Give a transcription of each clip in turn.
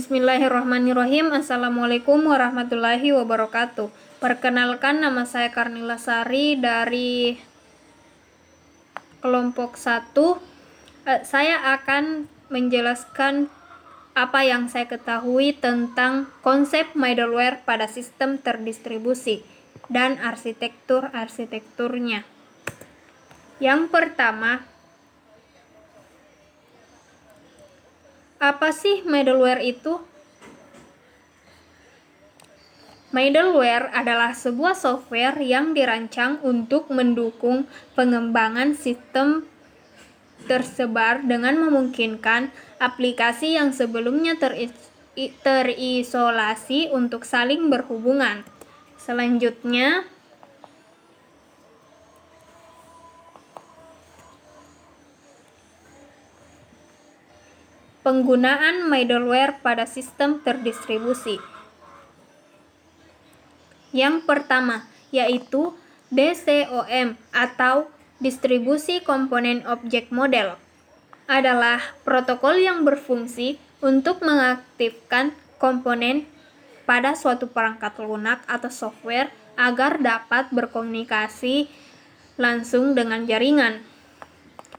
Bismillahirrahmanirrahim. Assalamualaikum warahmatullahi wabarakatuh. Perkenalkan, nama saya Karnila Sari dari kelompok 1. Saya akan menjelaskan apa yang saya ketahui tentang konsep middleware pada sistem terdistribusi dan arsitekturnya. Yang pertama, apa sih middleware itu? Middleware adalah sebuah software yang dirancang untuk mendukung pengembangan sistem tersebar dengan memungkinkan aplikasi yang sebelumnya terisolasi untuk saling berhubungan. Selanjutnya, penggunaan middleware pada sistem terdistribusi. Yang pertama, yaitu DCOM atau Distribusi Komponen Objek Model, adalah protokol yang berfungsi untuk mengaktifkan komponen pada suatu perangkat lunak atau software agar dapat berkomunikasi langsung dengan jaringan.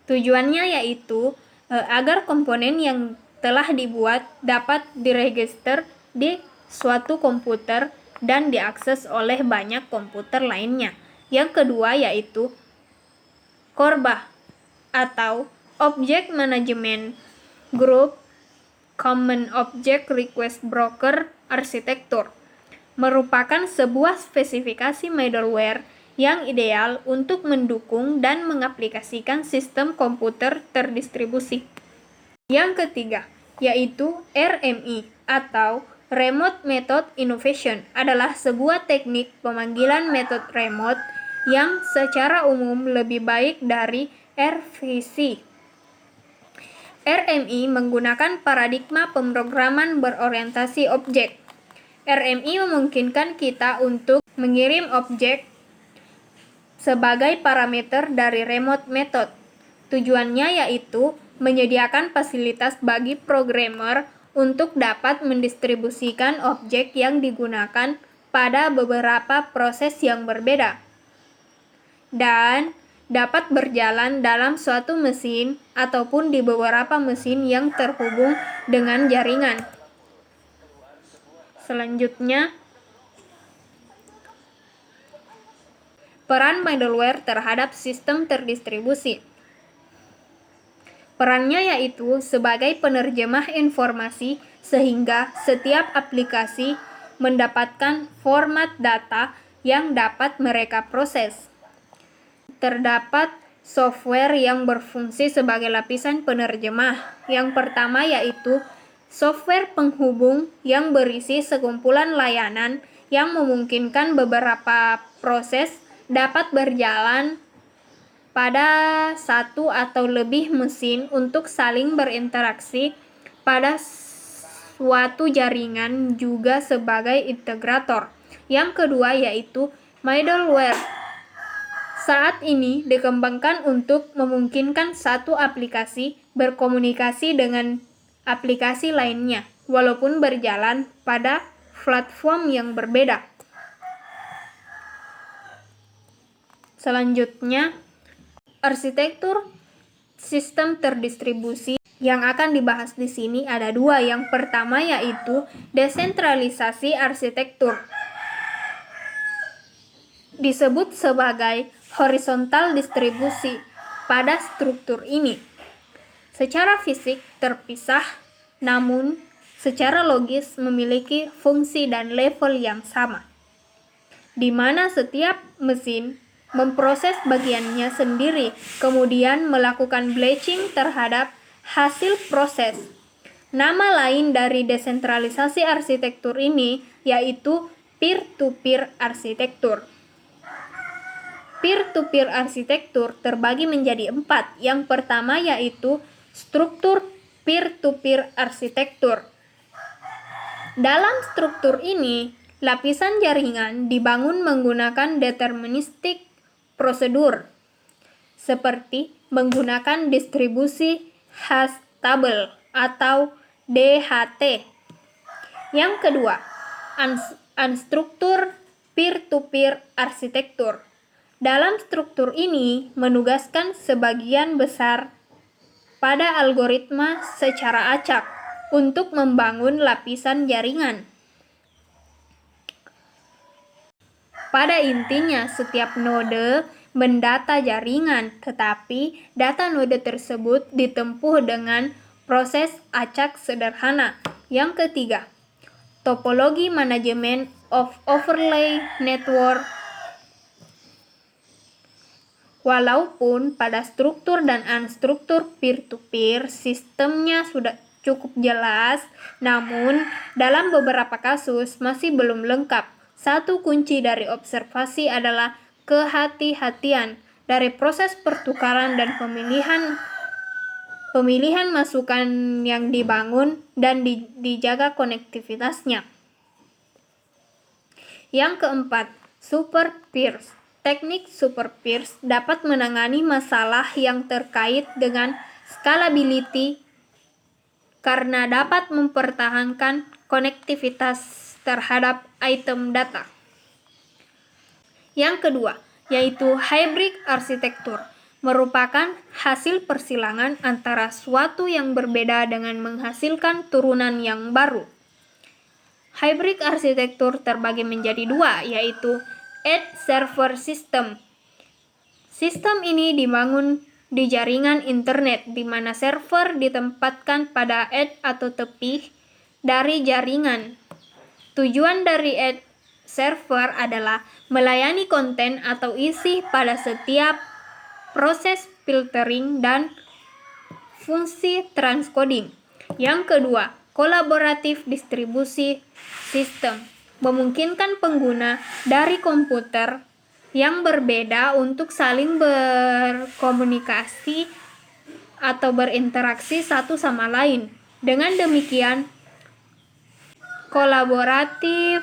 Tujuannya yaitu agar komponen yang telah dibuat dapat diregister di suatu komputer dan diakses oleh banyak komputer lainnya. Yang kedua yaitu CORBA atau Object Management Group Common Object Request Broker Architecture, merupakan sebuah spesifikasi middleware yang ideal untuk mendukung dan mengaplikasikan sistem komputer terdistribusi. Yang ketiga, yaitu RMI atau Remote Method Innovation, adalah sebuah teknik pemanggilan metode remote yang secara umum lebih baik dari RVC. RMI menggunakan paradigma pemrograman berorientasi objek. RMI memungkinkan kita untuk mengirim objek sebagai parameter dari remote method. Tujuannya yaitu menyediakan fasilitas bagi programmer untuk dapat mendistribusikan objek yang digunakan pada beberapa proses yang berbeda dan dapat berjalan dalam suatu mesin ataupun di beberapa mesin yang terhubung dengan jaringan. Selanjutnya, peran middleware terhadap sistem terdistribusi. Perannya yaitu sebagai penerjemah informasi sehingga setiap aplikasi mendapatkan format data yang dapat mereka proses. Terdapat software yang berfungsi sebagai lapisan penerjemah. Yang pertama yaitu software penghubung yang berisi sekumpulan layanan yang memungkinkan beberapa proses dapat berjalan pada satu atau lebih mesin untuk saling berinteraksi pada suatu jaringan, juga sebagai integrator. Yang kedua yaitu middleware. Saat ini dikembangkan untuk memungkinkan satu aplikasi berkomunikasi dengan aplikasi lainnya, walaupun berjalan pada platform yang berbeda. Selanjutnya, arsitektur sistem terdistribusi yang akan dibahas di sini ada dua. Yang pertama yaitu desentralisasi arsitektur, disebut sebagai horizontal distribusi. Pada struktur ini secara fisik terpisah, namun secara logis memiliki fungsi dan level yang sama, di mana setiap mesin memproses bagiannya sendiri, kemudian melakukan batching terhadap hasil proses. Nama lain dari desentralisasi arsitektur ini yaitu peer-to-peer arsitektur. Peer-to-peer arsitektur terbagi menjadi 4. Yang pertama yaitu struktur peer-to-peer arsitektur. Dalam struktur ini, lapisan jaringan dibangun menggunakan deterministik prosedur, seperti menggunakan distribusi hash table atau DHT. Yang kedua, unstructured peer-to-peer arsitektur. Dalam struktur ini menugaskan sebagian besar pada algoritma secara acak untuk membangun lapisan jaringan. Pada intinya, setiap node mendata jaringan, tetapi data node tersebut ditempuh dengan proses acak sederhana. Yang ketiga, topologi manajemen of overlay network. Walaupun pada struktur dan unstruktur peer-to-peer sistemnya sudah cukup jelas, namun dalam beberapa kasus masih belum lengkap. Satu kunci dari observasi adalah kehati-hatian dari proses pertukaran dan pemilihan masukan yang dibangun dan dijaga konektivitasnya. Yang keempat, super peers. Teknik super peers dapat menangani masalah yang terkait dengan scalability karena dapat mempertahankan konektivitas terhadap item data. Yang kedua, yaitu hybrid arsitektur, merupakan hasil persilangan antara suatu yang berbeda dengan menghasilkan turunan yang baru. Hybrid arsitektur terbagi menjadi dua, yaitu edge server system. Sistem ini dibangun di jaringan internet, di mana server ditempatkan pada edge atau tepi dari jaringan. Tujuan dari edge server adalah melayani konten atau isi pada setiap proses filtering dan fungsi transcoding. Yang kedua, kolaboratif distribusi sistem, memungkinkan pengguna dari komputer yang berbeda untuk saling berkomunikasi atau berinteraksi satu sama lain. Dengan demikian, kolaboratif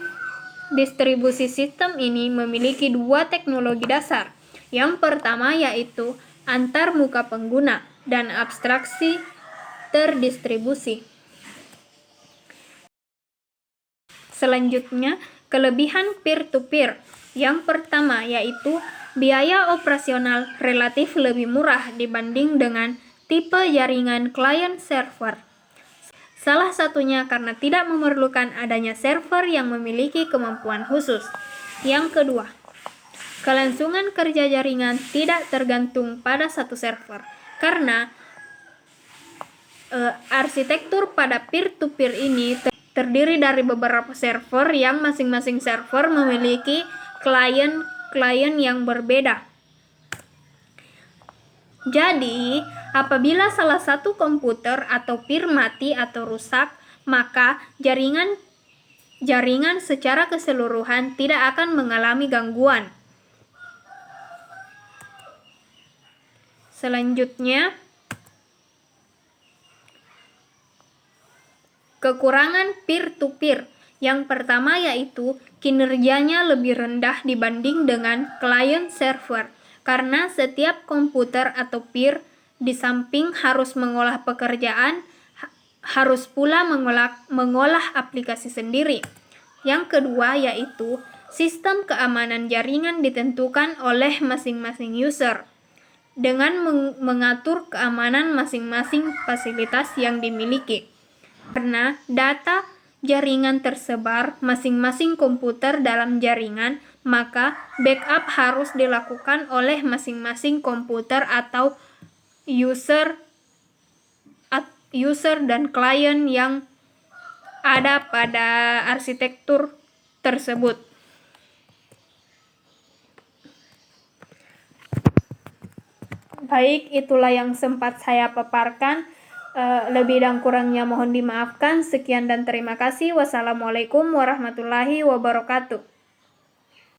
distribusi sistem ini memiliki dua teknologi dasar. Yang pertama yaitu antarmuka pengguna dan abstraksi terdistribusi. Selanjutnya, kelebihan peer-to-peer. Yang pertama yaitu biaya operasional relatif lebih murah dibanding dengan tipe jaringan client-server. Salah satunya karena tidak memerlukan adanya server yang memiliki kemampuan khusus. Yang kedua, kelangsungan kerja jaringan tidak tergantung pada satu server, karena arsitektur pada peer-to-peer ini terdiri dari beberapa server yang masing-masing server memiliki klien yang berbeda. Jadi, apabila salah satu komputer atau peer mati atau rusak, maka jaringan secara keseluruhan tidak akan mengalami gangguan. Selanjutnya, kekurangan peer-to-peer. Yang pertama yaitu kinerjanya lebih rendah dibanding dengan client server, karena setiap komputer atau peer di samping harus mengolah pekerjaan, harus pula mengolah aplikasi sendiri. Yang kedua yaitu sistem keamanan jaringan ditentukan oleh masing-masing user dengan mengatur keamanan masing-masing fasilitas yang dimiliki. Karena data jaringan tersebar masing-masing komputer dalam jaringan, maka backup harus dilakukan oleh masing-masing komputer atau user dan klien yang ada pada arsitektur tersebut. Baik, itulah yang sempat saya paparkan. Lebih dan kurangnya mohon dimaafkan. Sekian dan terima kasih. Wassalamualaikum warahmatullahi wabarakatuh.